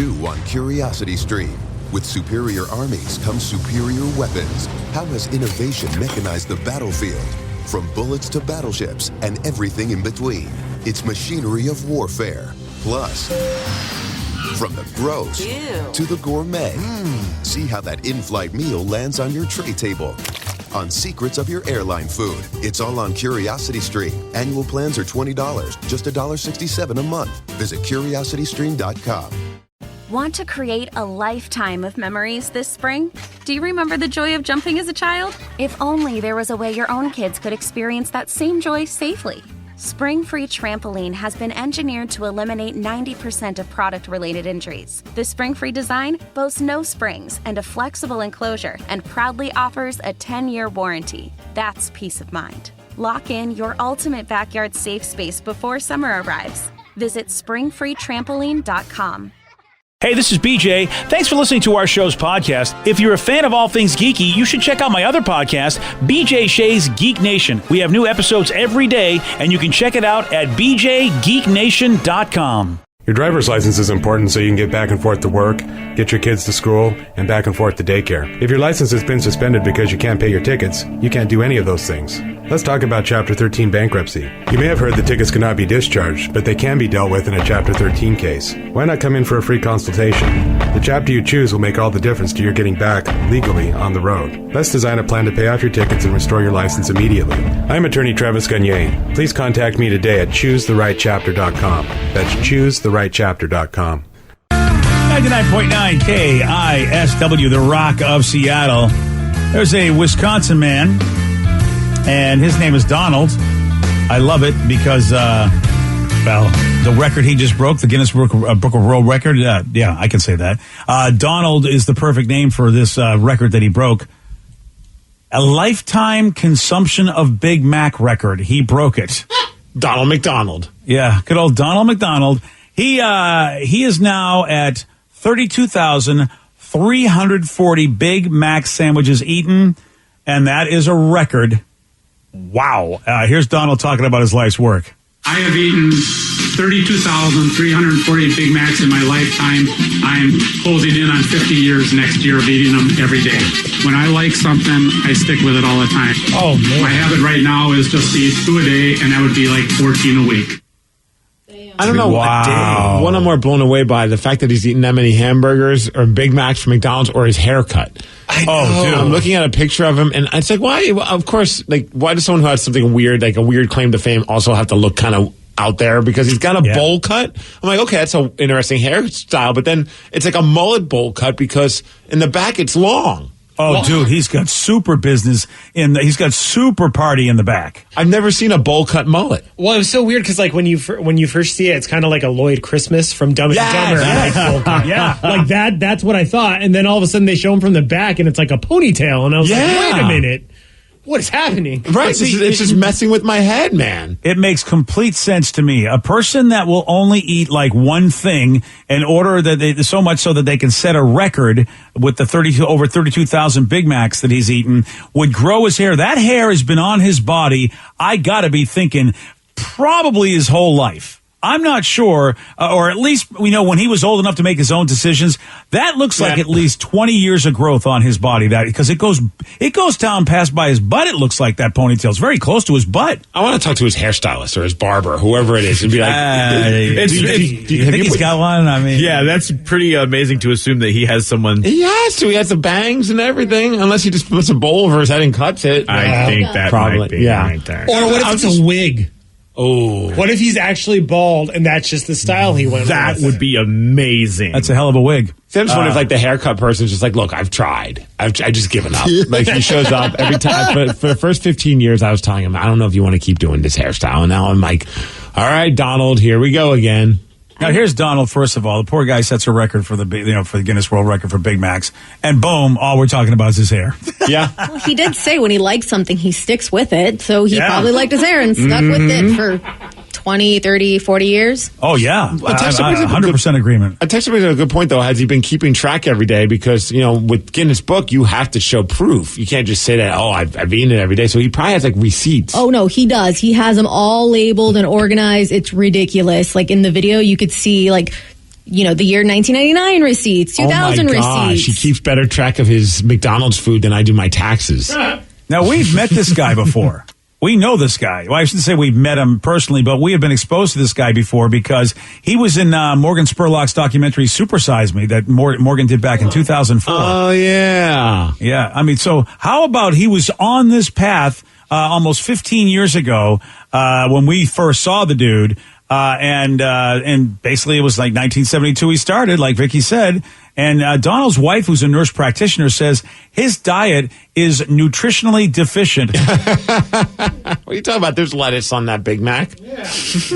too on Curiosity Stream. With superior armies comes superior weapons. How has innovation mechanized the battlefield? From bullets to battleships and everything in between. It's machinery of warfare. Plus, from the gross to the gourmet. See how that in-flight meal lands on your tray table. On secrets of your airline food. It's all on Curiosity Stream. Annual plans are $20, just $1.67 a month. Visit curiositystream.com. Want to create a lifetime of memories this spring? Do you remember the joy of jumping as a child? If only there was a way your own kids could experience that same joy safely. Spring Free Trampoline has been engineered to eliminate 90% of product-related injuries. The Spring Free design boasts no springs and a flexible enclosure and proudly offers a 10-year warranty. That's peace of mind. Lock in your ultimate backyard safe space before summer arrives. Visit springfreetrampoline.com. Hey, this is BJ. Thanks for listening to our show's podcast. If you're a fan of all things geeky, you should check out my other podcast, BJ Shea's Geek Nation. We have new episodes every day, and you can check it out at bjgeeknation.com. Your driver's license is important so you can get back and forth to work, get your kids to school, and back and forth to daycare. If your license has been suspended because you can't pay your tickets, you can't do any of those things. Let's talk about Chapter 13 bankruptcy. You may have heard that tickets cannot be discharged, but they can be dealt with in a Chapter 13 case. Why not come in for a free consultation? The chapter you choose will make all the difference to your getting back legally on the road. Let's design a plan to pay off your tickets and restore your license immediately. I'm attorney Travis Gagne. Please contact me today at choosetherightchapter.com. That's choosetherightchapter.com. 99.9 KISW, the Rock of Seattle. There's a Wisconsin man, and his name is Donald. I love it because, the record he just broke, the Guinness Book of World Record, yeah, I can say that. Donald is the perfect name for this record that he broke. A lifetime consumption of Big Mac record. He broke it. Donald McDonald. Yeah, good old Donald McDonald. He is now at 32,340 Big Mac sandwiches eaten, and that is a record. Wow. Here's Donald talking about his life's work. I have eaten 32,340 Big Macs in my lifetime. I'm closing in on 50 years next year of eating them every day. When I like something, I stick with it all the time. Oh, man. My habit right now is just to eat 2 a day, and that would be like 14 a week. I don't know. Wow. What I'm more blown away by, the fact that he's eating that many hamburgers or Big Macs from McDonald's, or his haircut. Oh, dude. I'm looking at a picture of him, and it's like, why? Of course, like, why does someone who has something weird, like a weird claim to fame, also have to look kind of out there? Because he's got a bowl cut. I'm like, okay, that's an interesting hairstyle, but then it's like a mullet bowl cut because in the back it's long. Oh, well, dude, he's got super business he's got super party in the back. I've never seen a bowl cut mullet. Well, it was so weird because, like, when you first see it, it's kind of like a Lloyd Christmas from Dumb and Dumber. Yeah, like that. That's what I thought. And then all of a sudden they show him from the back, and it's like a ponytail. And I was like, wait a minute. What is happening? Right. It's just messing with my head, man. It makes complete sense to me. A person that will only eat like one thing in order that so much so that they can set a record with the over 32,000 Big Macs that he's eaten would grow his hair. That hair has been on his body, I gotta be thinking, probably his whole life. I'm not sure, or at least we know when he was old enough to make his own decisions, that looks like at least 20 years of growth on his body. That because it goes down past by his butt. It looks like that ponytail. It's very close to his butt. I want to talk to his hairstylist or his barber, whoever it is, and be like, do you think he's got one? I mean, yeah, that's pretty amazing to assume that he has someone. He has to. He has the bangs and everything, unless he just puts a bowl over his head and cuts it. I think that probably might be right there. Or what if it's a wig? Oh. What if he's actually bald and that's just the style he went with? That would be amazing. That's a hell of a wig. See, I'm just wondering if, like, the haircut person's just like, look, I've tried. I've just given up. Like, he shows up every time. For the first 15 years, I was telling him, I don't know if you want to keep doing this hairstyle. And now I'm like, all right, Donald, here we go again. Now, here's Donald, first of all. The poor guy sets a record for the Guinness World Record for Big Macs. And boom, all we're talking about is his hair. Yeah. Well, he did say when he likes something, he sticks with it. So he probably liked his hair and stuck with it for 20, 30, 40 years. Oh, yeah. 100% agreement. I texted him a good point, though. Has he been keeping track every day? Because, with Guinness Book, you have to show proof. You can't just say that, I've eaten it every day. So he probably has, like, receipts. Oh, no, he does. He has them all labeled and organized. It's ridiculous. Like, in the video, you could see, like, the year 1999 receipts, 2000 oh my gosh, receipts. He keeps better track of his McDonald's food than I do my taxes. Now, we've met this guy before. We know this guy. Well, I shouldn't say we've met him personally, but we have been exposed to this guy before because he was in Morgan Spurlock's documentary Super Size Me that Morgan did back in 2004. Oh, yeah. Yeah. I mean, so how about he was on this path almost 15 years ago when we first saw the dude. And basically it was like 1972 he started, like Vicky said. And Donald's wife, who's a nurse practitioner, says his diet is nutritionally deficient. What are you talking about? There's lettuce on that Big Mac. Yeah.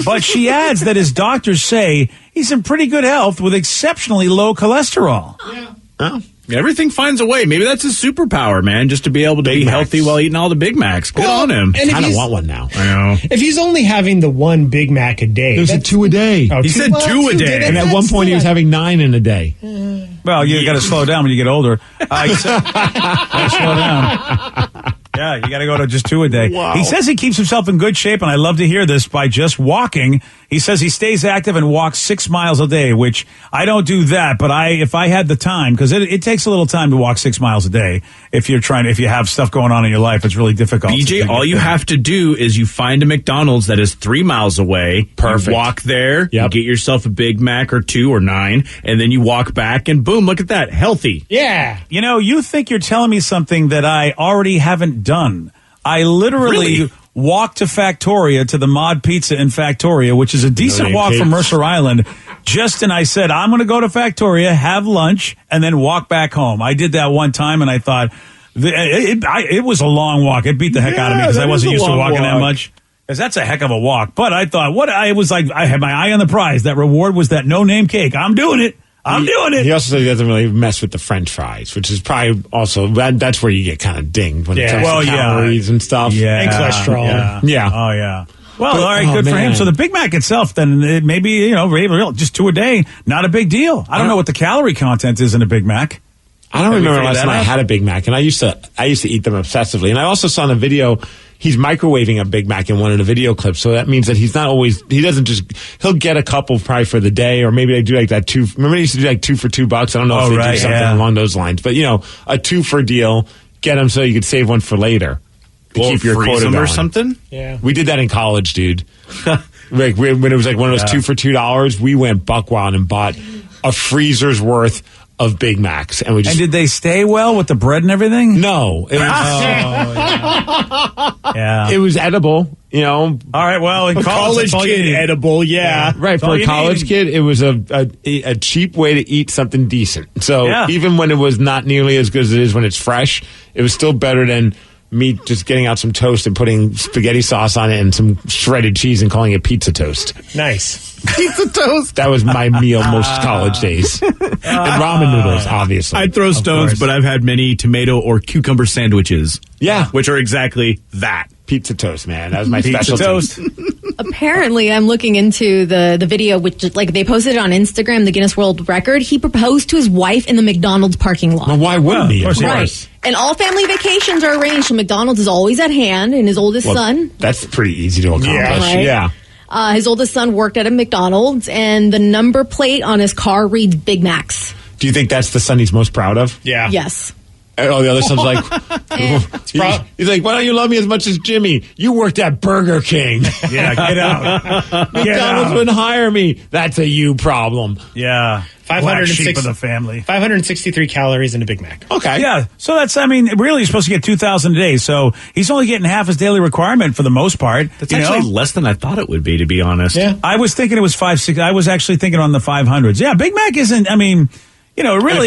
But she adds that his doctors say he's in pretty good health with exceptionally low cholesterol. Yeah. Oh. Everything finds a way. Maybe that's his superpower, man, just to be able to be healthy while eating all the Big Macs. Good on him. And I kind of want one now. I know. If he's only having the one Big Mac a day. There's a 2 a day. He said 2 a day. And at one point he was having 9 in a day. Well, you got to slow down when you get older. He said, gotta slow down. Yeah, you got to go to just 2 a day. Wow. He says he keeps himself in good shape, and I love to hear this, by just walking. He says he stays active and walks 6 miles a day, which I don't do that, but if I had the time, because it takes a little time to walk 6 miles a day. If you have stuff going on in your life, it's really difficult. BJ, all you have to do is you find a McDonald's that is 3 miles away. Perfect. You walk there, you get yourself a Big Mac or 2 or 9, and then you walk back, and boom, look at that, healthy. Yeah. You think you're telling me something that I already haven't done. I literally walked to Factoria, to the Mod Pizza in Factoria, which is a decent walk from Mercer Island. And I said, I'm going to go to Factoria, have lunch, and then walk back home. I did that one time, and I thought, it was a long walk. It beat the heck out of me because I wasn't used to walking that much. Because that's a heck of a walk. But I thought, I had my eye on the prize. That reward was that no-name cake. I'm doing it. I'm doing it. He also said he doesn't really mess with the French fries, which is probably also that's where you get kind of dinged when it comes to calories and stuff. Yeah. And cholesterol. Yeah. Oh, yeah. Well, all right, good for him. So the Big Mac itself, then maybe, just 2 a day, not a big deal. I don't know what the calorie content is in a Big Mac. I don't remember last time I had a Big Mac, and I used to eat them obsessively. And I also saw in a video, he's microwaving a Big Mac in one of the video clips, so that means that he'll get a couple probably for the day, or maybe they do like that 2. Remember they used to do like 2 for $2? I don't know if they do something along those lines, but a 2 for deal, get them so you could save one for later. To keep your quota going. Or something? Yeah. We did that in college, dude. Like when it was like one of those 2 for $2, we went buck wild and bought a freezer's worth of Big Macs, and did they stay well with the bread and everything? No, it was it was edible. All right, well, in college kid edible, right. For a college kid, it was a cheap way to eat something decent. So even when it was not nearly as good as it is when it's fresh, it was still better than me just getting out some toast and putting spaghetti sauce on it and some shredded cheese and calling it pizza toast. Nice. Pizza toast. That was my meal most college days. And ramen noodles, obviously. I'd throw stones, but I've had many tomato or cucumber sandwiches. Yeah. Which are exactly that. Pizza toast, man. That was my pizza specialty. Toast. Apparently, I'm looking into the video, which they posted it on Instagram, the Guinness World Record. He proposed to his wife in the McDonald's parking lot. Well, why wouldn't he? Of course. Right. And all family vacations are arranged, so McDonald's is always at hand, and his oldest son. That's pretty easy to accomplish. Right? Yeah. His oldest son worked at a McDonald's, and the number plate on his car reads Big Macs. Do you think that's the son he's most proud of? Yeah. Yes. And the other son's like, he's like, why don't you love me as much as Jimmy? You worked at Burger King. Yeah, get out. McDonald's wouldn't hire me. That's a you problem. Yeah. 506 of the family. 563 calories in a Big Mac. Okay. Yeah. So that's, really you're supposed to get 2,000 a day. So he's only getting half his daily requirement for the most part. That's actually less than I thought it would be, to be honest. Yeah. I was thinking it was 560. I was actually thinking on the 500s. Yeah. Big Mac isn't, really.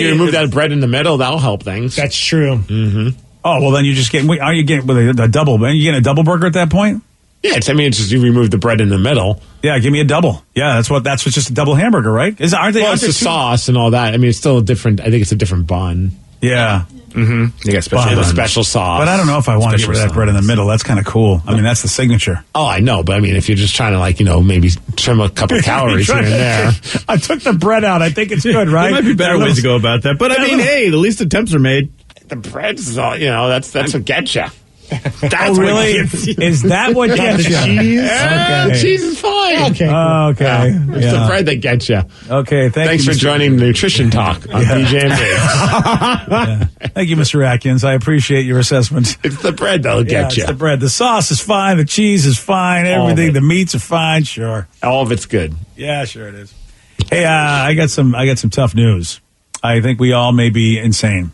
If you remove that bread in the middle, that'll help things. That's true. Mm-hmm. Oh, well, then you just get, are you getting with a double? Are you getting a double burger at that point? Yeah, it's just you remove the bread in the middle. Yeah, give me a double. Yeah, that's what's just a double hamburger, right? Aren't they? Well, it's the sauce and all that. It's still a different. I think it's a different bun. Yeah. Mm-hmm. You got special sauce. But I don't know if I want to get rid of that bread in the middle. That's kind of cool. That's the signature. Oh, I know. But if you're just trying to maybe trim a couple calories here and there. I took the bread out. I think it's good, right? There might be better ways to go about that. But hey, at least attempts are made. The bread's all, that's what gets you. That's really? Is that what gets you? Cheese? The cheese is fine. Okay. Okay. It's the bread that gets you. Okay. Thanks you, for Mr. joining the Nutrition Talk on BJ and Biggs. Thank you, Mr. Atkins. I appreciate your assessment. It's the bread that'll get you. It's the bread. The sauce is fine. The cheese is fine. Everything. The meats are fine. Sure. All of it's good. Yeah, sure it is. Hey, I got some tough news. I think we all may be insane.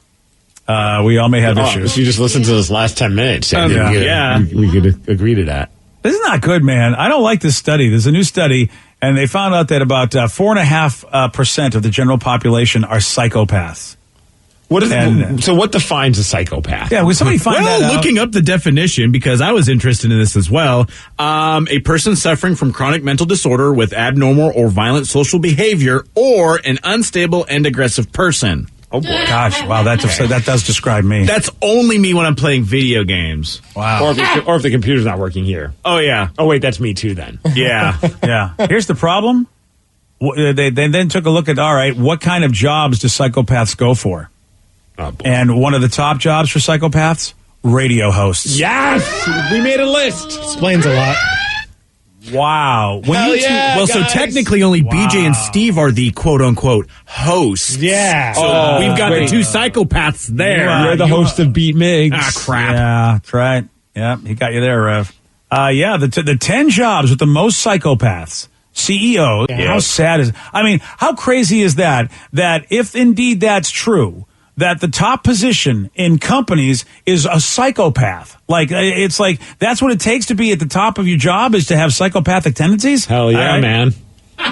We all may have issues. If you just listen to this last 10 minutes, yeah. we could agree to that. This is not good, man. I don't like this study. There's a new study, and they found out that about 4.5% of the general population are psychopaths. So what defines a psychopath? Yeah, was somebody find that out? Looking up the definition, because I was interested in this as well, a person suffering from chronic mental disorder with abnormal or violent social behavior, or an unstable and aggressive person. Oh, boy. Gosh, wow, that does describe me. That's only me when I'm playing video games. Wow. Or if the computer's not working here. Oh, yeah. Oh, wait, that's me too then. Yeah. Yeah. Here's the problem. They then took a look at, all right, what kind of jobs do psychopaths go for? Oh, boy. And one of the top jobs for psychopaths? Radio hosts. Yes! We made a list. Explains a lot. Wow. So technically only BJ and Steve are the quote-unquote hosts. Yeah. So we've got the two psychopaths there. You're the host of Beat Migs. Ah, crap. Yeah, that's right. Yeah, he got you there, Rev. The 10 jobs with the most psychopaths. CEO. Yeah. How sad is... I mean, how crazy is that? That if indeed that's true... that the top position in companies is a psychopath. Like, it's like, that's what it takes to be at the top of your job, is to have psychopathic tendencies? Hell yeah, man.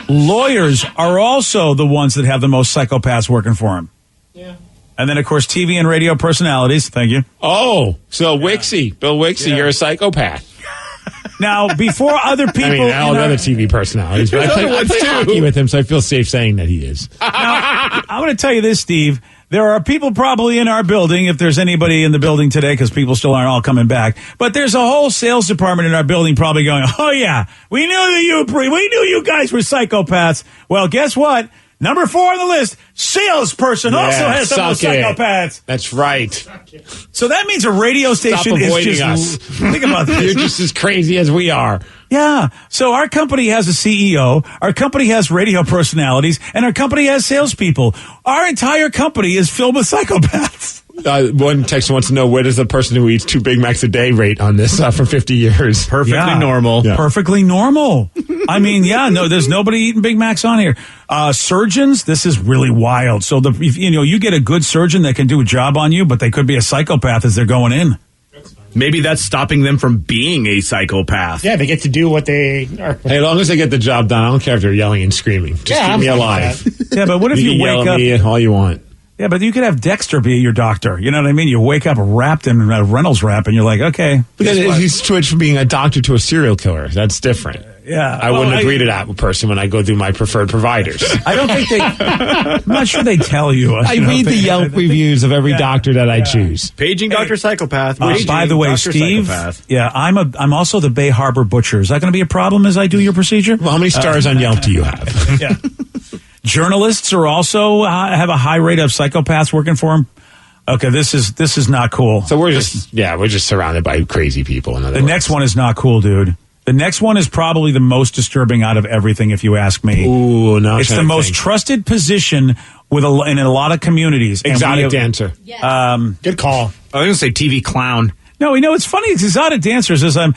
Lawyers are also the ones that have the most psychopaths working for them. Yeah. And then, of course, TV and radio personalities. Thank you. Oh, so Wixie, Bill Wixie, you're a psychopath. Now, before other people... I mean, all the other TV personalities, but I play hockey with him, so I feel safe saying that he is. Now, I'm going to tell you this, Steve. There are people probably in our building, if there's anybody in the building today, because people still aren't all coming back. But there's a whole sales department in our building probably going, oh, yeah, we knew you guys were psychopaths. Well, guess what? Number 4 on the list, salesperson also has some of the psychopaths. That's right. So that means a radio station is just... us. Think about this. You're just as crazy as we are. Yeah. So our company has a CEO, our company has radio personalities, and our company has salespeople. Our entire company is filled with psychopaths. One text wants to know, where does the person who eats 2 Big Macs a day rate on this for 50 years? Perfectly normal. Yeah. Perfectly normal. I mean, no, there's nobody eating Big Macs on here. Surgeons, this is really wild. So you get a good surgeon that can do a job on you, but they could be a psychopath as they're going in. Maybe that's stopping them from being a psychopath. Yeah, they get to do what they are. Hey, as long as they get the job done, I don't care if they're yelling and screaming. Just keep me alive. Yeah, but what if you can wake yell up... at me all you want. Yeah, but you could have Dexter be your doctor. You know what I mean? You wake up wrapped in a Reynolds wrap, and you're like, okay. But then he's switched from being a doctor to a serial killer. That's different. Yeah. I wouldn't agree to that person when I go through my preferred providers. I don't think I'm not sure they tell you. I read the Yelp reviews of every doctor that I choose. Paging Dr. Psychopath. By the way, Dr. Steve, Psychopath. yeah, I'm also the Bay Harbor Butcher. Is that going to be a problem as I do your procedure? Well, how many stars on Yelp do you have? Yeah. Journalists are also have a high rate of psychopaths working for them. Okay, this is not cool. So we're just surrounded by crazy people. The next one is not cool, dude. The next one is probably the most disturbing out of everything, if you ask me. Ooh, no! It's the most trusted position in a lot of communities. Exotic dancer. Yes. Good call. I was going to say TV clown. No, it's funny. It's exotic dancers. As I'm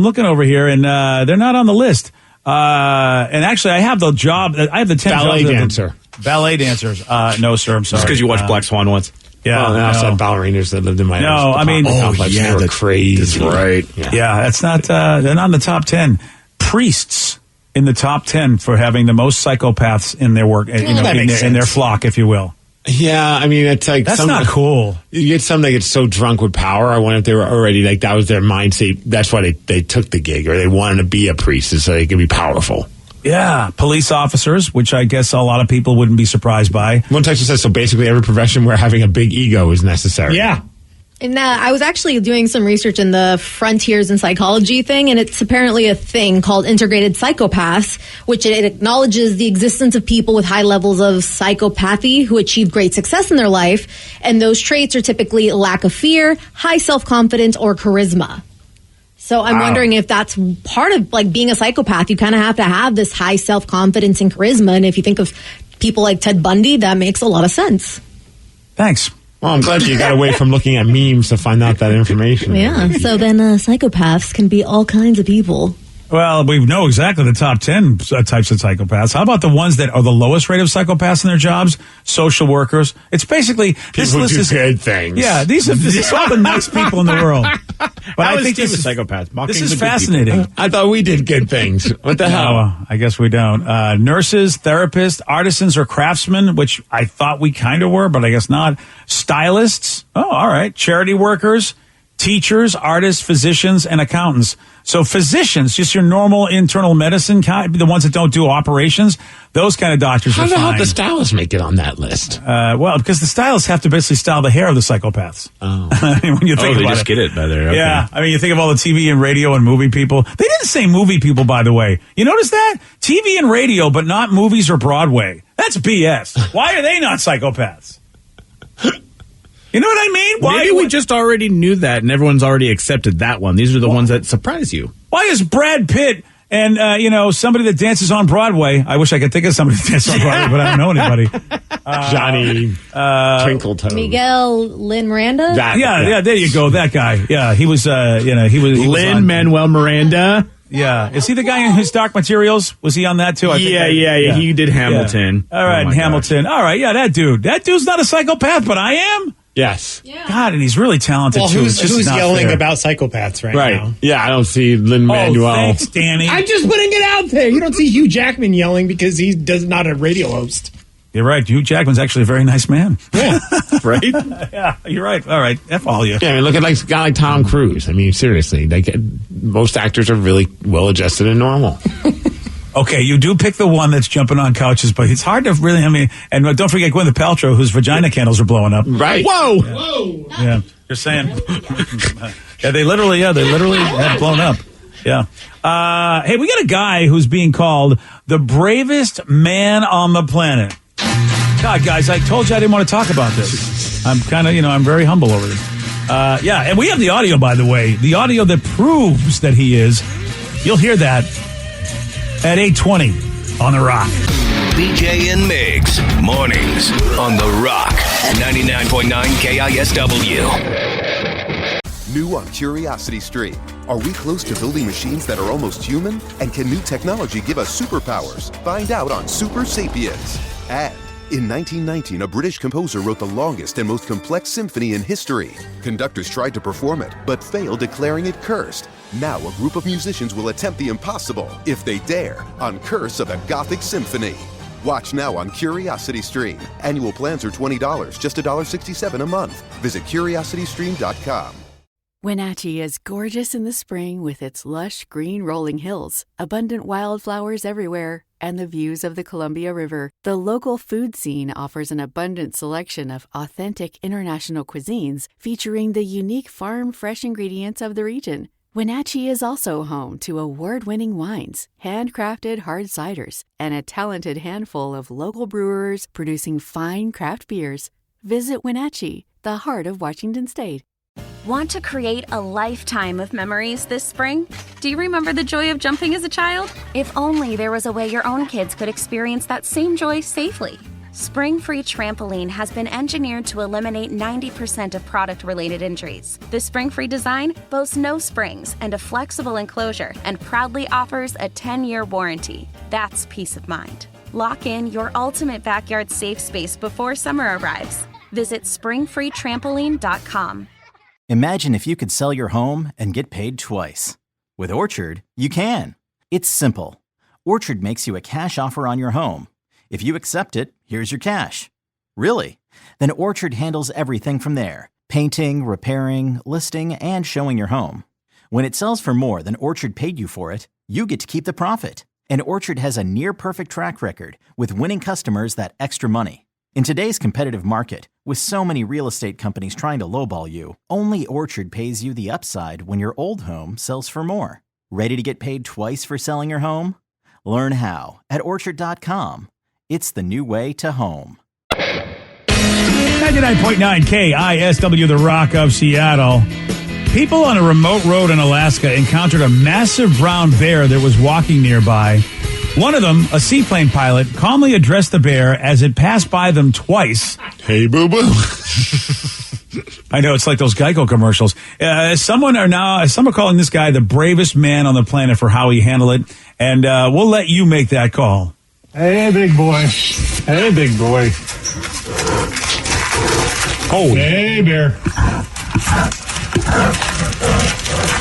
looking over here, and they're not on the list. And actually, I have the job. I have the 10 ballet dancer. Ballet dancers. No, sir. I'm sorry. Just because you watched Black Swan once. Yeah, well, I also had ballerinas that lived in my complex. They were crazy. That's right. Yeah, that's not. They're not in the top 10. Priests in the top 10 for having the most psychopaths in their work, in their flock, if you will. Yeah, I mean, it's like that's not cool. You get some that get so drunk with power. I wonder if they were already like that was their mindset. That's why they took the gig, or they wanted to be a priest so they could be powerful. Yeah, police officers, which I guess a lot of people wouldn't be surprised by. One text says, so basically every profession where having a big ego is necessary. Yeah. And I was actually doing some research in the Frontiers in Psychology thing, and it's apparently a thing called integrated psychopaths, which it acknowledges the existence of people with high levels of psychopathy who achieve great success in their life. And those traits are typically lack of fear, high self-confidence, or charisma. So I'm wondering if that's part of like being a psychopath. You kind of have to have this high self-confidence and charisma. And if you think of people like Ted Bundy, that makes a lot of sense. Thanks. Well, I'm glad you got away from looking at memes to find out that information. Yeah. So then psychopaths can be all kinds of people. Well, we know exactly the top 10 types of psychopaths. How about the ones that are the lowest rate of psychopaths in their jobs? Social workers. It's basically People who do good things. Yeah, these are all the nice people in the world. But I think this is psychopath. This is fascinating. I thought we did good things. What the hell? No, I guess we don't. Nurses, therapists, artisans or craftsmen, which I thought we kind of were, but I guess not. Stylists. Oh, all right. Charity workers, teachers, artists, physicians, and accountants. So physicians, just your normal internal medicine kind, the ones that don't do operations, those kind of doctors How are the hell fine. did the stylists make it on that list? Well, because the stylists have to basically style the hair of the psychopaths. Oh. When you think they about just it. get it better. Okay. Yeah, I mean, you think of all the TV and radio and movie people. They didn't say movie people, by the way. You notice that? TV and radio, but not movies or Broadway. That's BS. Why are they not psychopaths? You know what I mean? Maybe we just already knew that, and everyone's already accepted that one. These are the ones that surprise you. Why is Brad Pitt and, somebody that dances on Broadway? I wish I could think of somebody that dances on Broadway, but I don't know anybody. Johnny Twinkle Toes. Miguel Lin Miranda? Yeah, there you go. That guy. Yeah, he was, he was Lin-Manuel Miranda. Yeah. Is he the guy in his Dark Materials? Was he on that too? Yeah. He did Hamilton. Yeah. All right, Hamilton. Gosh. All right, yeah, that dude. That dude's not a psychopath, but I am. Yes. Yeah. God, and he's really talented Well, too. who's It's just not yelling fair. about psychopaths right Right. now? Yeah, I don't see Lin-Manuel. Oh, thanks, Danny. I'm just putting it out there. You don't see Hugh Jackman yelling because he does not a radio host. You're right. Hugh Jackman's actually a very nice man. Yeah. Right? Yeah, you're right. All right. F all you. Yeah, I mean, look at like a guy like Tom Cruise. I mean, seriously, most actors are really well-adjusted and normal. Okay, you do pick the one that's jumping on couches, but it's hard to really, and don't forget Gwyneth Paltrow, whose vagina candles are blowing up. Right. Whoa! Yeah. Whoa! Yeah, just saying. Yeah, they literally have blown up. Yeah. Hey, we got a guy who's being called the bravest man on the planet. God, guys, I told you I didn't want to talk about this. I'm kind of, I'm very humble over this. Yeah, and we have the audio, by the way. The audio that proves that he is. You'll hear that at 8:20 on The Rock. BJ and Migs, mornings on The Rock, 99.9 KISW. New on Curiosity Stream. Are we close to building machines that are almost human? And can new technology give us superpowers? Find out on Super Sapiens. And in 1919, a British composer wrote the longest and most complex symphony in history. Conductors tried to perform it, but failed, declaring it cursed. Now a group of musicians will attempt the impossible, if they dare, on Curse of a Gothic Symphony. Watch now on Curiosity Stream. Annual plans are $20, just $1.67 a month. Visit curiositystream.com. Wenatchee is gorgeous in the spring with its lush green rolling hills, abundant wildflowers everywhere, and the views of the Columbia River. The local food scene offers an abundant selection of authentic international cuisines featuring the unique farm-fresh ingredients of the region. Wenatchee is also home to award-winning wines, handcrafted hard ciders, and a talented handful of local brewers producing fine craft beers. Visit Wenatchee, the heart of Washington State. Want to create a lifetime of memories this spring? Do you remember the joy of jumping as a child? If only there was a way your own kids could experience that same joy safely. Spring Free Trampoline has been engineered to eliminate 90% of product-related injuries. The Spring Free design boasts no springs and a flexible enclosure and proudly offers a 10-year warranty. That's peace of mind. Lock in your ultimate backyard safe space before summer arrives. Visit springfreetrampoline.com. Imagine if you could sell your home and get paid twice. With Orchard, you can. It's simple. Orchard makes you a cash offer on your home. If you accept it, here's your cash. Really? Then Orchard handles everything from there. Painting, repairing, listing, and showing your home. When it sells for more than Orchard paid you for it, you get to keep the profit. And Orchard has a near-perfect track record with winning customers that extra money. In today's competitive market, With so many real estate companies trying to lowball you, only Orchard pays you the upside when your old home sells for more. Ready to get paid twice for selling your home? Learn how at Orchard.com. It's the new way to home. 99.9 KISW, the Rock of Seattle. People on a remote road in Alaska encountered a massive brown bear that was walking nearby. One of them, a seaplane pilot, calmly addressed the bear as it passed by them twice. Hey, boo-boo. I know, it's like those Geico commercials. Some are calling this guy the bravest man on the planet for how he handled it, and we'll let you make that call. Hey, big boy. Hey, big boy. Oh, hey, bear.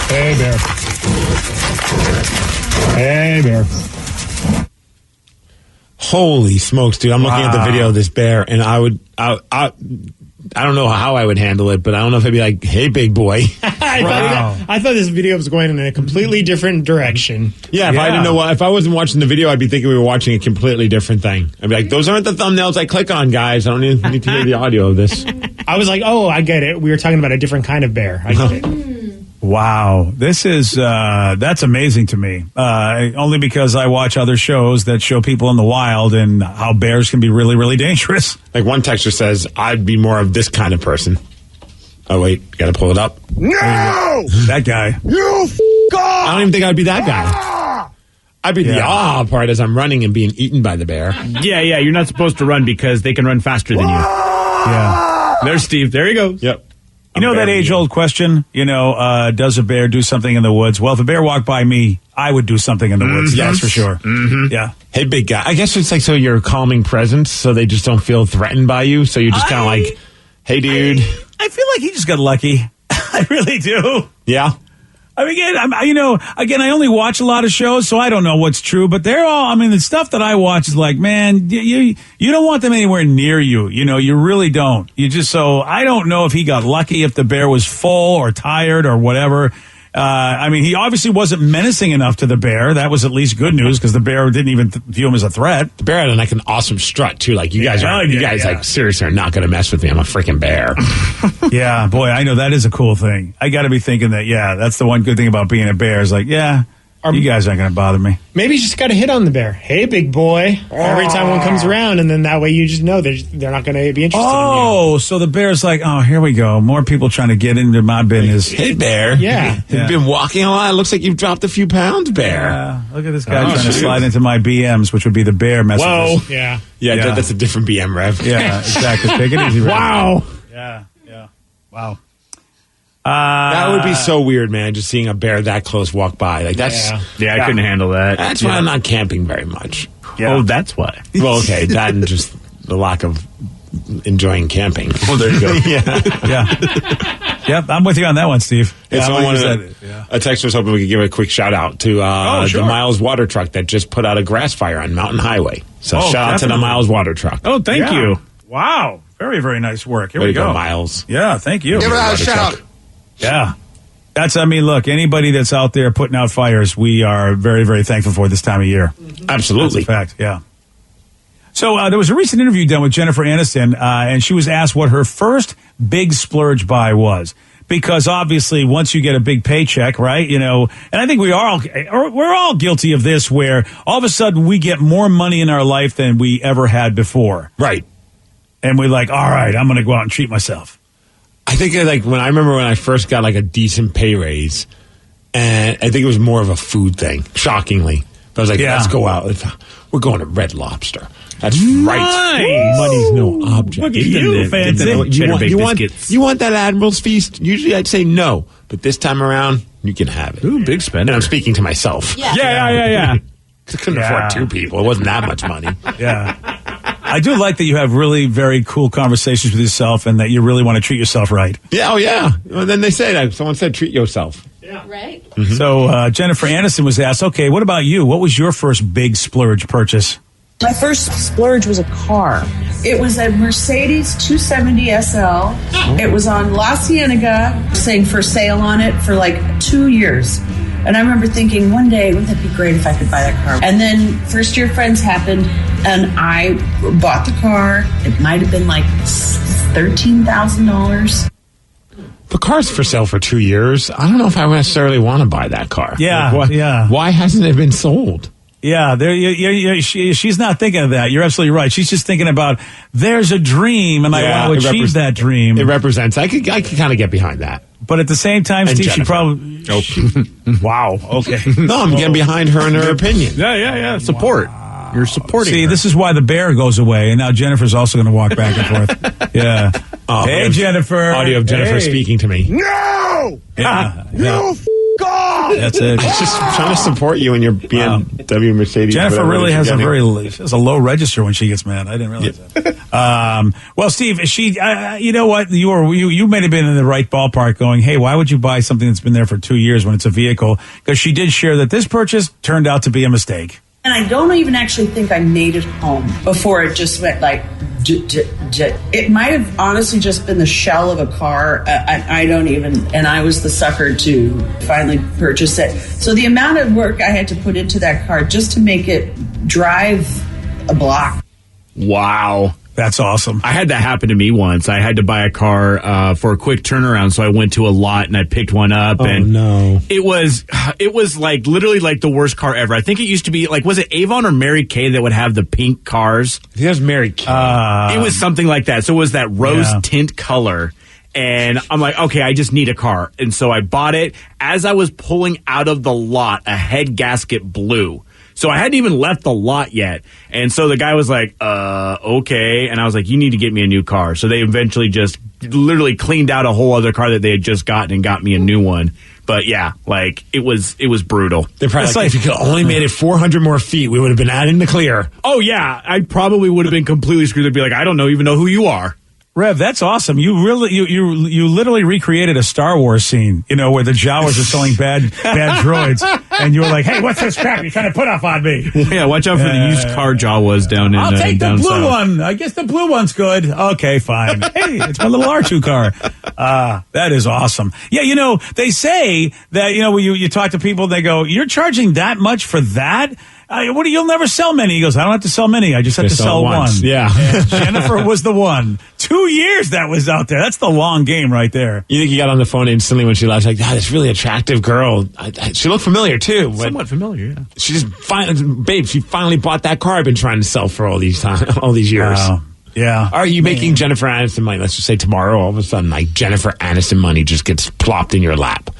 Hey, bear. Hey, bear. Holy smokes, dude! I'm looking at the video of this bear, and I don't know how I would handle it, but I don't know if I'd be like, "Hey, big boy." I thought this video was going in a completely different direction. Yeah, if I didn't know if I wasn't watching the video, I'd be thinking we were watching a completely different thing. I'd be like, "Those aren't the thumbnails I click on, guys. I don't need to hear the audio of this." I was like, "Oh, I get it. We were talking about a different kind of bear." I get it. Wow, this is that's amazing to me. Only because I watch other shows that show people in the wild and how bears can be really, really dangerous. Like one texter says, "I'd be more of this kind of person." Oh wait, got to pull it up. No, that guy. You I don't even think I'd be that guy. I'd be the part as I'm running and being eaten by the bear. Yeah, you're not supposed to run because they can run faster than you. Yeah, there's Steve. There he goes. Yep. You know that age-old question, does a bear do something in the woods? Well, if a bear walked by me, I would do something in the woods. That's for sure. Mm-hmm. Yeah. Hey, big guy. I guess it's like so you're a calming presence, so they just don't feel threatened by you. So you're just kind of like, hey, dude. I feel like he just got lucky. I really do. Yeah. I mean, again, I only watch a lot of shows, so I don't know what's true, but they're all, the stuff that I watch is like, man, you don't want them anywhere near you. You really don't. I don't know if he got lucky, if the bear was full or tired or whatever. He obviously wasn't menacing enough to the bear. That was at least good news because the bear didn't even view him as a threat. The bear had like an awesome strut too. Like you guys like seriously are not going to mess with me. I'm a freaking bear. Yeah, boy, I know that is a cool thing. I got to be thinking that. Yeah, that's the one good thing about being a bear is like, yeah. You guys aren't going to bother me. Maybe you just got to hit on the bear. Hey, big boy. Every time one comes around, and then that way you just know they're not going to be interested in you. Oh, so the bear's like, oh, here we go. More people trying to get into my business. Hey, bear. Yeah. You've been walking a lot. It looks like you've dropped a few pounds, bear. Yeah. Look at this guy trying to slide into my BMs, which would be the bear messages. Whoa. Yeah. Yeah, that's a different BM rev. Yeah, exactly. Take it easy, Rev. Wow. Yeah. Wow. That would be so weird, man, just seeing a bear that close walk by. Like that's I couldn't handle that. That's why I'm not camping very much. Yeah. Oh, that's why. Well, okay, that and just the lack of enjoying camping. Well, there you go. Yeah. Yep, I'm with you on that one, Steve. A texter was hoping we could give a quick shout out to the Miles water truck that just put out a grass fire on Mountain Highway. So shout out to the Miles water truck. Oh, thank you. Wow. Very, very nice work. Here we go. Miles. Yeah, thank you. Give it a shout out. Yeah. Look, anybody that's out there putting out fires, we are very, very thankful for this time of year. Absolutely. That's a fact, yeah. So there was a recent interview done with Jennifer Aniston, and she was asked what her first big splurge buy was. Because obviously, once you get a big paycheck, right, and I think we're all guilty of this, where all of a sudden we get more money in our life than we ever had before. Right. And we're like, all right, I'm going to go out and treat myself. I think when I first got like a decent pay raise, and I think it was more of a food thing, shockingly. But I was like, let's go out. We're going to Red Lobster. That's right. Money's no object. Look at you, fancy. You want that Admiral's Feast? Usually I'd say no. But this time around, you can have it. Ooh, big spender. And I'm speaking to myself. Yeah. I couldn't afford two people. It wasn't that much money. Yeah. I do like that you have really very cool conversations with yourself and that you really want to treat yourself right. Yeah, Well, then they say that. Someone said treat yourself. Yeah. Right. Mm-hmm. So Jennifer Aniston was asked, okay, what about you? What was your first big splurge purchase? My first splurge was a car. It was a Mercedes 270 SL. It was on La Cienega, saying for sale on it for like 2 years. And I remember thinking one day, wouldn't that be great if I could buy that car? And then first year friends happened and I bought the car. It might have been like $13,000. The car's for sale for 2 years. I don't know if I necessarily want to buy that car. Yeah, Why hasn't it been sold? Yeah, she's not thinking of that. You're absolutely right. She's just thinking about there's a dream, and I want to achieve that dream. It represents. I could kind of get behind that. But at the same time, And Steve, Jennifer. she probably. Wow. Okay. No, I'm getting behind her and her opinion. Yeah. Support. You're supporting. See, her. this is why the bear goes away, and now Jennifer's also going to walk back and forth. Yeah. Hey, Jennifer. Audio of Jennifer speaking to me. No. Yeah. No. God. That's it. She's just trying to support you in your BMW Mercedes. Jennifer really has a low register when she gets mad. I didn't realize that. Well, Steve, you know what? You may have been in the right ballpark going, hey, why would you buy something that's been there for 2 years when it's a vehicle? Because she did share that this purchase turned out to be a mistake. And I don't even actually think I made it home before it just went like, it might have honestly just been the shell of a car. I don't even, and I was the sucker to finally purchase it. So the amount of work I had to put into that car just to make it drive a block. Wow. That's awesome. I had that happen to me once. I had to buy a car for a quick turnaround, so I went to a lot and I picked one up. No. It was like literally like the worst car ever. I think it used to be like, was it Avon or Mary Kay that would have the pink cars? I think that was Mary Kay. It was something like that. So it was that rose tint color. And I'm like, okay, I just need a car. And so I bought it. As I was pulling out of the lot, a head gasket blew. So I hadn't even left the lot yet. And so the guy was like, okay. And I was like, you need to get me a new car. So they eventually just literally cleaned out a whole other car that they had just gotten and got me a new one. But yeah, like it was brutal. They're probably like, if you could only made it 400 more feet, we would have been out in the clear. Oh yeah, I probably would have been completely screwed. They'd be like, I don't even know who you are. Rev, that's awesome. You really, you literally recreated a Star Wars scene, where the Jawas are selling bad droids, and you were like, "Hey, what's this crap you're trying to put off on me?" Yeah, watch out for the used car Jawas down in. I'll take the blue south. one. I guess the blue one's good. Okay, fine. Hey, it's my little R2 car. That is awesome. Yeah, they say that when you talk to people, they go, "You're charging that much for that?" You'll never sell many. He goes, I don't have to sell many. I just have to sell one. Yeah. And Jennifer was the one. 2 years that was out there. That's the long game right there. You think you got on the phone instantly when she left? Like, this really attractive girl. She looked familiar, too. Somewhat familiar, yeah. She just she finally bought that car I've been trying to sell for all these years. Wow. Yeah. Are you making Jennifer Aniston money? Let's just say tomorrow, all of a sudden, like Jennifer Aniston money just gets plopped in your lap.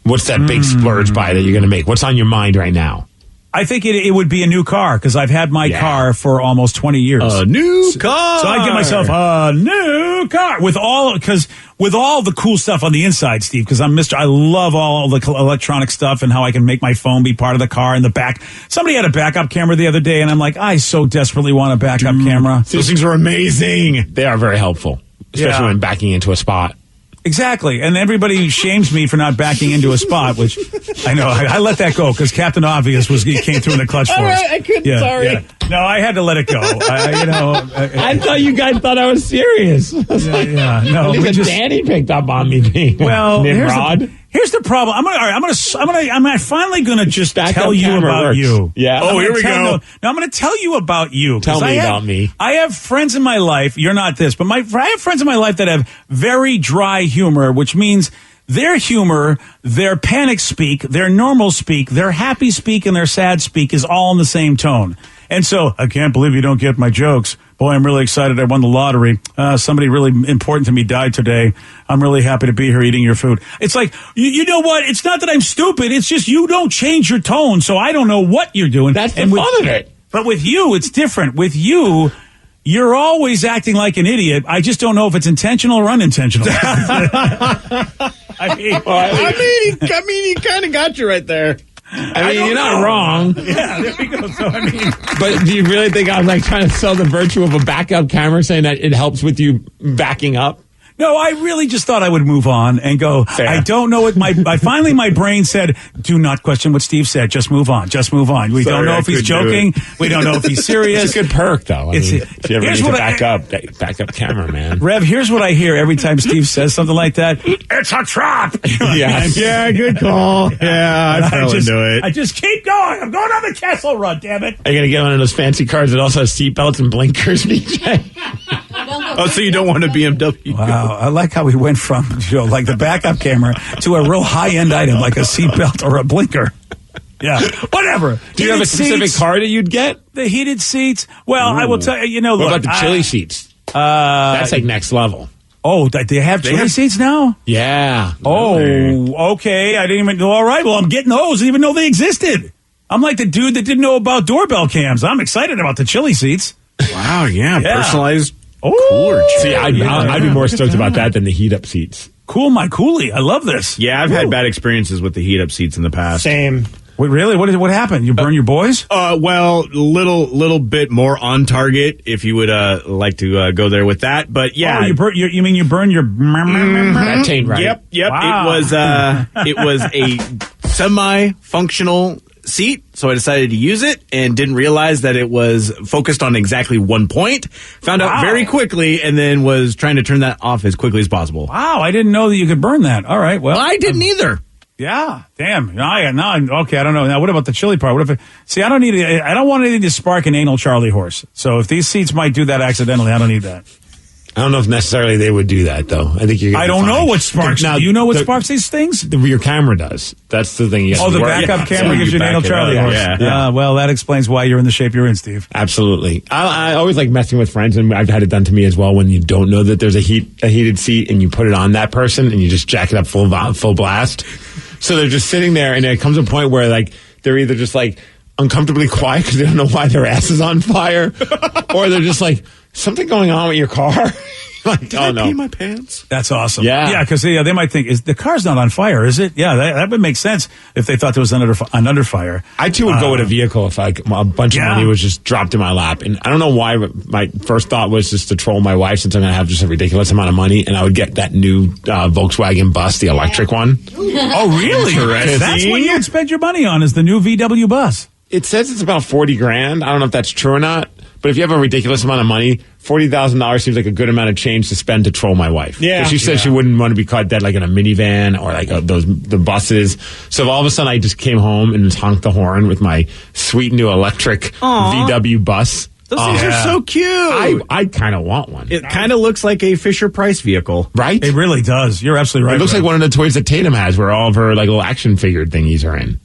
What's that big splurge buy that you're going to make? What's on your mind right now? I think it would be a new car because I've had my car for almost 20 years. A new car. So I'd get myself a new car with all the cool stuff on the inside, Steve, because I love all the electronic stuff and how I can make my phone be part of the car in the back. Somebody had a backup camera the other day, and I'm like, I so desperately want a backup camera. Those things are amazing. They are very helpful, especially when backing into a spot. Exactly. And everybody shames me for not backing into a spot, which I know. I let that go because Captain Obvious came through in the clutch for us. All right, I couldn't. Sorry. Yeah. No, I had to let it go. I thought you guys thought I was serious. No. At least Danny picked up on me being Nimrod. Here's the problem. I'm finally gonna just tell you about you. Yeah. Oh, here we go. No, I'm gonna tell you about you. Tell me about me. I have friends in my life. You're not this, but I have friends in my life that have very dry humor, which means their humor, their panic speak, their normal speak, their happy speak, and their sad speak is all in the same tone. And so, I can't believe you don't get my jokes. Boy, I'm really excited I won the lottery. Somebody really important to me died today. I'm really happy to be here eating your food. It's like, you know what? It's not that I'm stupid. It's just you don't change your tone, so I don't know what you're doing. That's the fun of it. But with you, it's different. With you, you're always acting like an idiot. I just don't know if it's intentional or unintentional. I mean, he kind of got you right there. I mean, you're not wrong. Yeah, there we go. So, but do you really think I'm like trying to sell the virtue of a backup camera, saying that it helps with you backing up? No, I really just thought I would move on and go, Fair. I don't know what finally my brain said, do not question what Steve said. Just move on. Just move on. We don't know if he's joking. We don't know if he's serious. It's a good perk, though. If you ever need to backup camera, man. Rev, here's what I hear every time Steve says something like that. It's a trap. Yeah, good call. Yeah, I fell into it. I just keep going. I'm going on the Kessel Run, damn it. Are you going to get one of those fancy cars that also has seatbelts and blinkers, BJ? Oh, so you don't want a BMW? Wow, I like how we went from like the backup camera to a real high-end item like a seatbelt or a blinker. Yeah, whatever. Do you have a specific car that you'd get? The heated seats. Well, I will tell you. What Look, about the chili seats? That's like next level. Oh, they have chili seats now? Yeah. Oh, okay. I didn't even know. All right. Well, I'm getting those. I didn't even know they existed. I'm like the dude that didn't know about doorbell cams. I'm excited about the chili seats. Wow. Yeah. Personalized cooler. See, I'd be more stoked about that than the heat up seats. Cool my coolie. I love this. Yeah, I've had bad experiences with the heat up seats in the past. Same. Wait, really? What happened? You burn your boys? Well, little bit more on target if you would like to go there with that. But yeah, you mean you burn your? That ain't right. Yep. Wow. It was a semi-functional seat, so I decided to use it and didn't realize that it was focused on exactly one point. Found out very quickly, and then was trying to turn that off as quickly as possible. Wow, I didn't know that you could burn that. All right, well, I didn't either. Yeah, damn. Okay, I don't know. Now, what about the chili part? What if I don't want anything to spark an anal Charlie horse. So if these seats might do that accidentally, I don't need that. I don't know if necessarily they would do that, though. I think I don't know what sparks. Do you know what sparks these things? The rear camera does. That's the thing. The backup camera gives you an anal Charlie horse. Yeah. Well, that explains why you're in the shape you're in, Steve. Absolutely. I always like messing with friends, and I've had it done to me as well. When you don't know that there's a heated seat, and you put it on that person, and you just jack it up full blast. So they're just sitting there, and it comes to a point where like they're either just like uncomfortably quiet because they don't know why their ass is on fire, or they're just like, something going on with your car. Like, Did I pee my pants? That's awesome. Yeah, because they might think, the car's not on fire, is it? Yeah, that would make sense if they thought there was an under fire. I too would go with a vehicle if a bunch of money was just dropped in my lap, and I don't know why, but my first thought was just to troll my wife since I'm going to have just a ridiculous amount of money, and I would get that new Volkswagen bus, the electric one. Oh, really? That's what you spend your money on, is the new VW bus. It says it's about $40,000. I don't know if that's true or not. But if you have a ridiculous amount of money, $40,000 seems like a good amount of change to spend to troll my wife. Yeah. She said she wouldn't want to be caught dead like in a minivan or like the buses. So all of a sudden I just came home and honked the horn with my sweet new electric VW bus. Those things are so cute. I kind of want one. It kind of looks like a Fisher-Price vehicle. Right? It really does. You're absolutely right. It looks like one of the toys that Tatum has where all of her like little action figure thingies are in.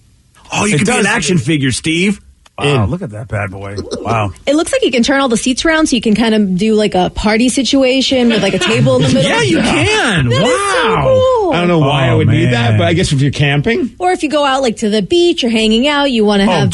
Oh, you could be an action figure, Steve. Wow, look at that bad boy. Wow. It looks like you can turn all the seats around so you can kind of do like a party situation with like a table in the middle. Yeah, you can. That is so cool. I don't know why I would need that, but I guess if you're camping. Or if you go out like to the beach or hanging out, you want to have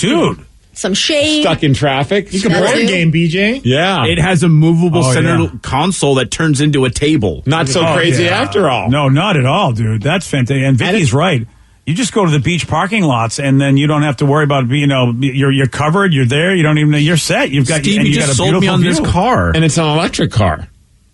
some shade. Stuck in traffic. You can board game, BJ. Yeah. It has a movable center console that turns into a table. Not so crazy after all. No, not at all, dude. That's fantastic. And Vicky's right. You just go to the beach parking lots, and then you don't have to worry about you're covered. You're there. You don't even know you're set. You've got Steve. You just sold me on this car, and it's an electric car,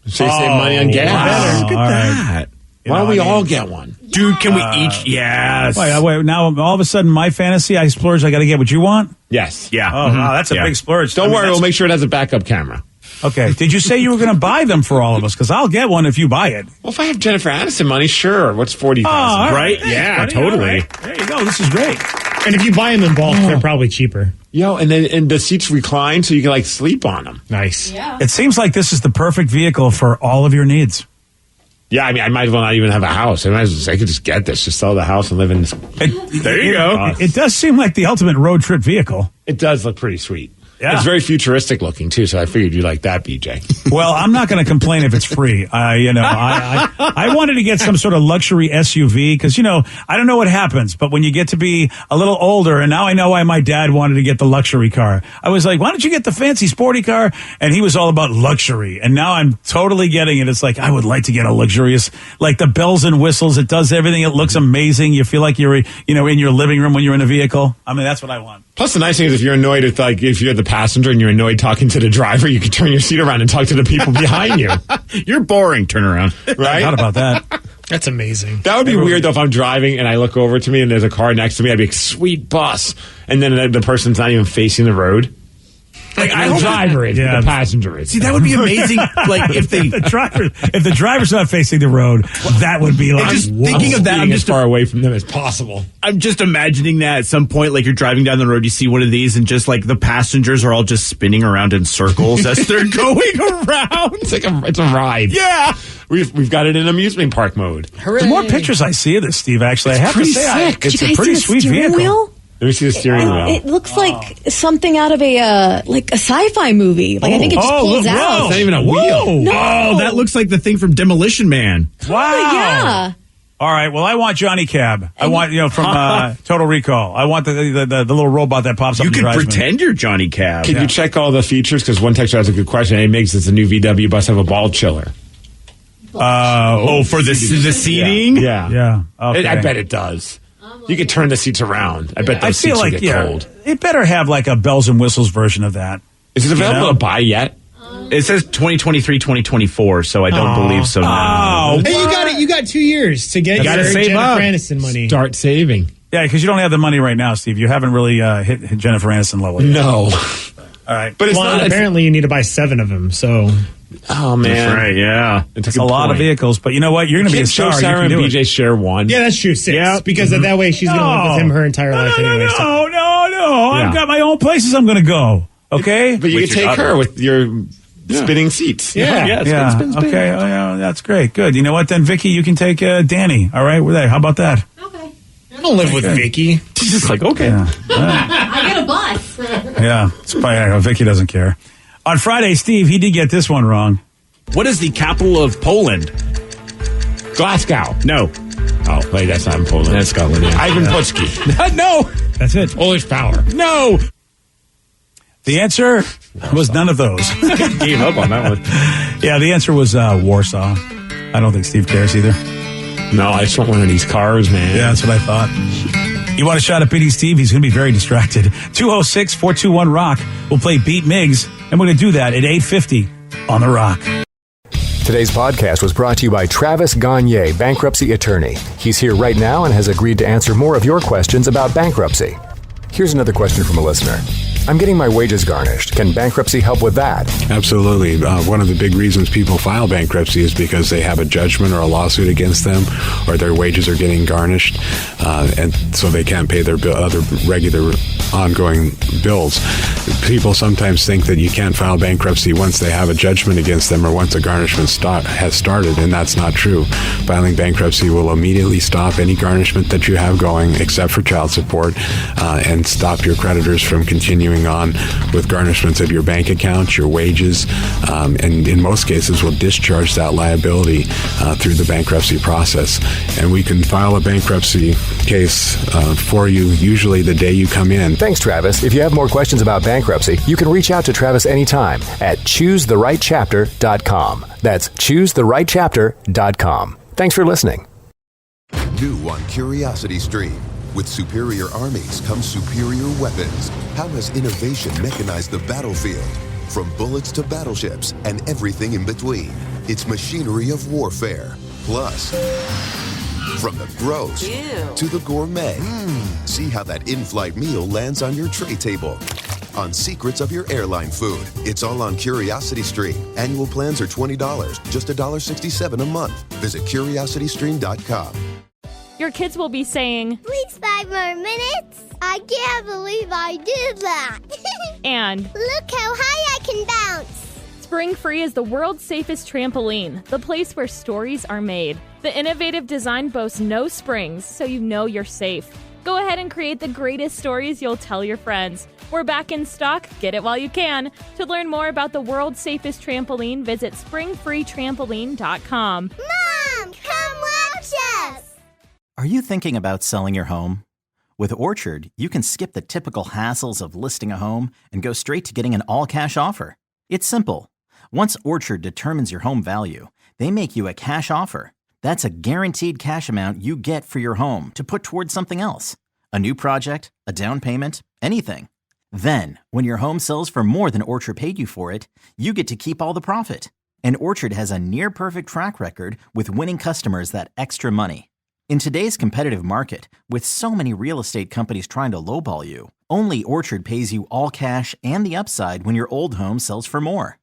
so you save money on gas. Wow. Look at that. Why don't we all get one, dude? Can we each? Yes. Wait. Now all of a sudden, my fantasy, I splurge. I got to get what you want. Yes. Yeah. Oh, wow, that's a big splurge. Don't worry. We'll make sure it has a backup camera. Okay. Did you say you were going to buy them for all of us? Because I'll get one if you buy it. Well, if I have Jennifer Aniston money, sure. What's $40,000? Right? Yeah, buddy, totally. Right. There you go. This is great. And if you buy them in bulk, they're probably cheaper. Yo, and the seats recline so you can like sleep on them. Nice. Yeah. It seems like this is the perfect vehicle for all of your needs. Yeah, I mean, I might as well not even have a house. I could just get this, just sell the house and live in this. There you go. It does seem like the ultimate road trip vehicle. It does look pretty sweet. Yeah. It's very futuristic looking too, so I figured you'd like that, BJ. Well, I'm not going to complain if it's free. I wanted to get some sort of luxury SUV because, I don't know what happens, but when you get to be a little older, and now I know why my dad wanted to get the luxury car. I was like, why don't you get the fancy sporty car? And he was all about luxury. And now I'm totally getting it. It's like, I would like to get a luxurious, like the bells and whistles. It does everything. It looks amazing. You feel like you're, in your living room when you're in a vehicle. I mean, that's what I want. Plus, the nice thing is if you're annoyed with, if you're the passenger and you're annoyed talking to the driver, you can turn your seat around and talk to the people behind you. You're boring. Turn around. Right? Not about that. That's amazing. That would be weird, though, if I'm driving and I look over to me and there's a car next to me. I'd be like, sweet bus. And then the person's not even facing the road. Like, I hope the driver is, but the passenger is. See, that would be amazing. Like if the driver's not facing the road, that would be like just thinking of that. I'm as just far away from them as possible. I'm just imagining that at some point, like you're driving down the road, you see one of these, and just like the passengers are all just spinning around in circles as they're going around. It's a ride. Yeah. We've got it in amusement park mode. The more pictures I see of this, Steve, actually, I have to say, it's a pretty sweet vehicle. Wheel? Let me see the steering wheel. It looks like something out of a sci-fi movie. Like I think it just pulls out. It's not even a wheel. No. Oh, that looks like the thing from Demolition Man. Wow. Yeah. All right. Well, I want Johnny Cab. I want from Total Recall. I want the little robot that pops up. You and could drives pretend you're Johnny Cab. Can you check all the features? Because one texter has a good question. Hey, Migs, it's a new VW bus have a ball chiller. For the seating? Yeah. Okay. I bet it does. You can turn the seats around. I bet those seats will get cold. It better have like a bells and whistles version of that. Is it available to buy yet? It says 2023, 2024, so I don't believe so now. Hey, you got 2 years to get your save Jennifer up. Aniston money. Start saving. Yeah, because you don't have the money right now, Steve. You haven't really hit Jennifer Aniston level yet. No. All right. But it's not. Apparently, you need to buy 7 of them, so... Oh, man. That's right, yeah. It's a lot of vehicles, but you know what? You're going to be a star. Sarah and BJ share one. Yeah, that's true. 6. Because that way she's going to live with him her entire life anyway. No. I've got my own places I'm going to go. Okay? But you can take her with your spinning seats. Yeah. Spin. Okay. Oh, yeah, that's great. Good. You know what, then, Vicky? You can take Danny. All right? We're there. How about that? Okay. I don't live with Vicky. She's just like, okay. Yeah. I get a bus. Yeah. It's probably, Vicky doesn't care. On Friday, Steve, he did get this one wrong. What is the capital of Poland? Glasgow. No. Oh, wait, that's not in Poland. That's Scotland. Yeah. Ivan Putski. No. That's it. Polish power. No. The answer was none of those. Gave up on that one. Yeah, the answer was Warsaw. I don't think Steve cares either. No, I just want one of these cars, man. Yeah, that's what I thought. You want a shot at beating Steve? He's going to be very distracted. 206-421-ROCK. We'll play Beat Miggs, and we're going to do that at 8:50 on The Rock. Today's podcast was brought to you by Travis Gagne, bankruptcy attorney. He's here right now and has agreed to answer more of your questions about bankruptcy. Here's another question from a listener. I'm getting my wages garnished. Can bankruptcy help with that? Absolutely. One of the big reasons people file bankruptcy is because they have a judgment or a lawsuit against them, or their wages are getting garnished, and so they can't pay their other regular ongoing bills. People sometimes think that you can't file bankruptcy once they have a judgment against them or once a garnishment has started, and that's not true. Filing bankruptcy will immediately stop any garnishment that you have going, except for child support, and stop your creditors from continuing on with garnishments of your bank account, your wages, and in most cases will discharge that liability through the bankruptcy process. And we can file a bankruptcy case for you usually the day you come in. Thanks, Travis. If you have more questions about bankruptcy, you can reach out to Travis anytime at choosetherightchapter.com. That's choosetherightchapter.com. Thanks for listening. New on Curiosity Stream. With superior armies comes superior weapons. How has innovation mechanized the battlefield? From bullets to battleships and everything in between. It's machinery of warfare. Plus, from the gross to the gourmet. See how that in-flight meal lands on your tray table. On secrets of your airline food. It's all on Curiosity Stream. Annual plans are $20, just $1.67 a month. Visit curiositystream.com. Your kids will be saying, "Please 5 more minutes. I can't believe I did that." And, "Look how high I can bounce." Spring Free is the world's safest trampoline, the place where stories are made. The innovative design boasts no springs, so you know you're safe. Go ahead and create the greatest stories you'll tell your friends. We're back in stock. Get it while you can. To learn more about the world's safest trampoline, visit springfreetrampoline.com. Mom, come watch us. Are you thinking about selling your home? With Orchard, you can skip the typical hassles of listing a home and go straight to getting an all-cash offer. It's simple. Once Orchard determines your home value, they make you a cash offer. That's a guaranteed cash amount you get for your home to put towards something else. A new project, a down payment, anything. Then, when your home sells for more than Orchard paid you for it, you get to keep all the profit. And Orchard has a near-perfect track record with winning customers that extra money. In today's competitive market, with so many real estate companies trying to lowball you, only Orchard pays you all cash and the upside when your old home sells for more.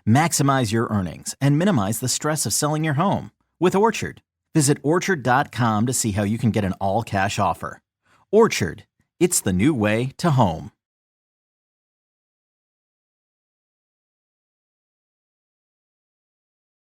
Maximize your earnings and minimize the stress of selling your home with Orchard. Visit Orchard.com to see how you can get an all-cash offer. Orchard, it's the new way to home.